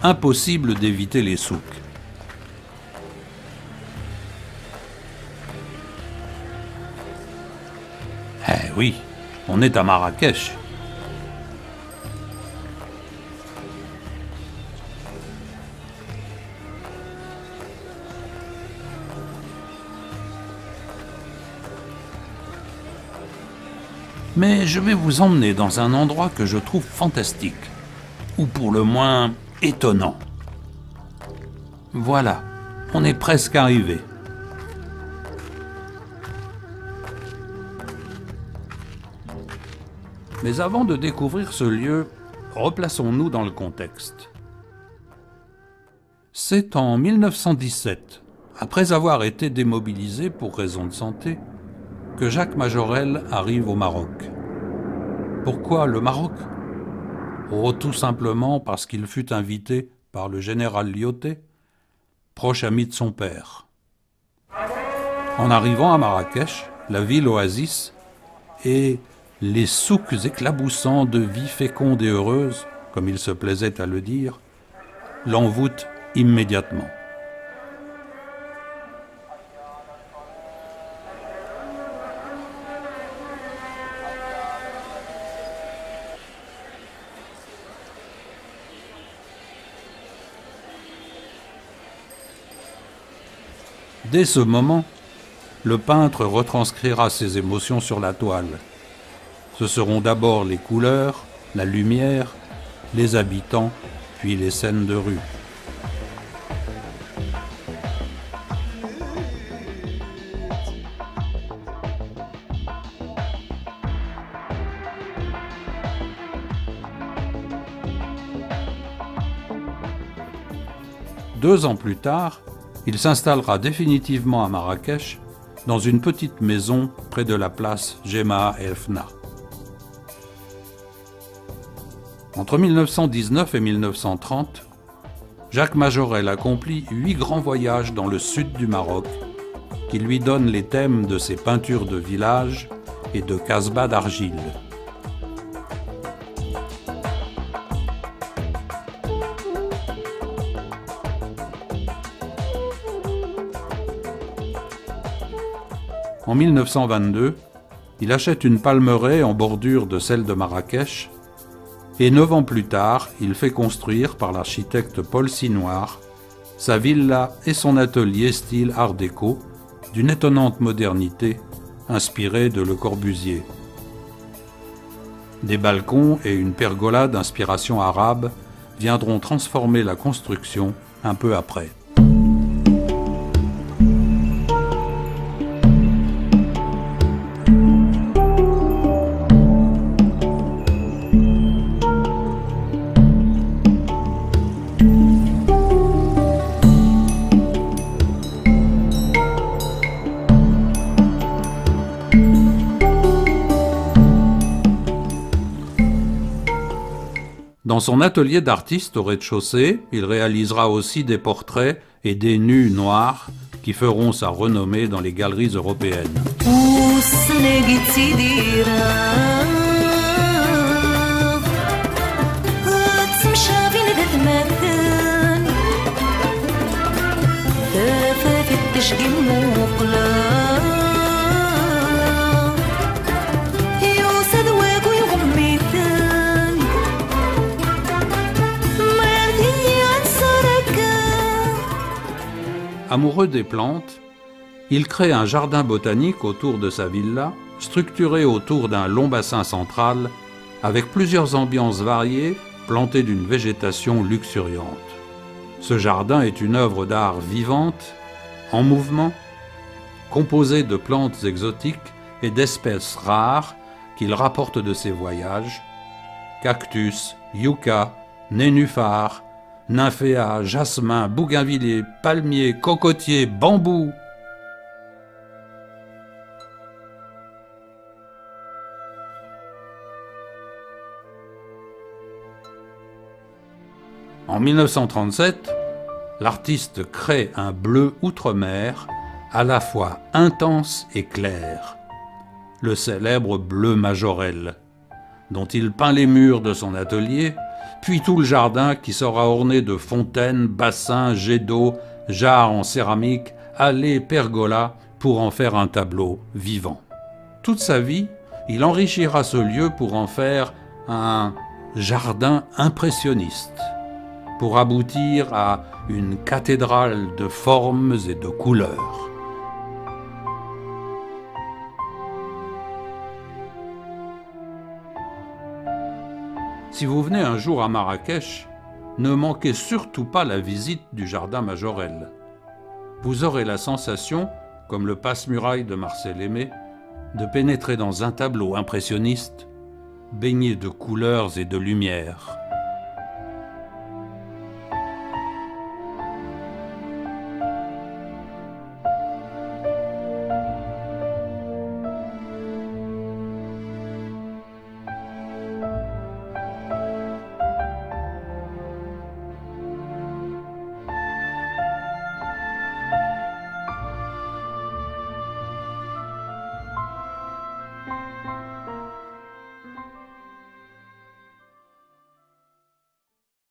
impossible d'éviter les souks. Eh oui, on est à Marrakech. Mais je vais vous emmener dans un endroit que je trouve fantastique, ou pour le moins étonnant. Voilà, on est presque arrivé. Mais avant de découvrir ce lieu, replaçons-nous dans le contexte. C'est en 1917, après avoir été démobilisé pour raison de santé, que Jacques Majorelle arrive au Maroc. Pourquoi le Maroc? Oh, tout simplement parce qu'il fut invité par le général Lyautey, proche ami de son père. En arrivant à Marrakech, la ville oasis, et les souks éclaboussants de vie féconde et heureuse, comme il se plaisait à le dire, l'envoûtent immédiatement. Dès ce moment, le peintre retranscrira ses émotions sur la toile. Ce seront d'abord les couleurs, la lumière, les habitants, puis les scènes de rue. Deux ans plus tard, il s'installera définitivement à Marrakech, dans une petite maison près de la place Jemaa El Fna. Entre 1919 et 1930, Jacques Majorelle accomplit 8 grands voyages dans le sud du Maroc, qui lui donnent les thèmes de ses peintures de village et de casbah d'argile. En 1922, il achète une palmeraie en bordure de celle de Marrakech et 9 ans plus tard, il fait construire par l'architecte Paul Sinoir sa villa et son atelier style art déco d'une étonnante modernité inspirée de Le Corbusier. Des balcons et une pergola d'inspiration arabe viendront transformer la construction un peu après. Dans son atelier d'artiste au rez-de-chaussée, il réalisera aussi des portraits et des nus noirs qui feront sa renommée dans les galeries européennes. Amoureux des plantes, il crée un jardin botanique autour de sa villa, structuré autour d'un long bassin central, avec plusieurs ambiances variées, plantées d'une végétation luxuriante. Ce jardin est une œuvre d'art vivante, en mouvement, composée de plantes exotiques et d'espèces rares qu'il rapporte de ses voyages, cactus, yucca, nénuphars, nymphéas, jasmin, bougainvilliers, palmiers, cocotiers, bambous. En 1937, l'artiste crée un bleu outre-mer à la fois intense et clair, le célèbre bleu Majorelle, dont il peint les murs de son atelier puis tout le jardin qui sera orné de fontaines, bassins, jets d'eau, jarres en céramique, allées, pergolas, pour en faire un tableau vivant. Toute sa vie, il enrichira ce lieu pour en faire un jardin impressionniste, pour aboutir à une cathédrale de formes et de couleurs. Si vous venez un jour à Marrakech, ne manquez surtout pas la visite du jardin Majorelle. Vous aurez la sensation, comme le passe-muraille de Marcel Aimé, de pénétrer dans un tableau impressionniste, baigné de couleurs et de lumière.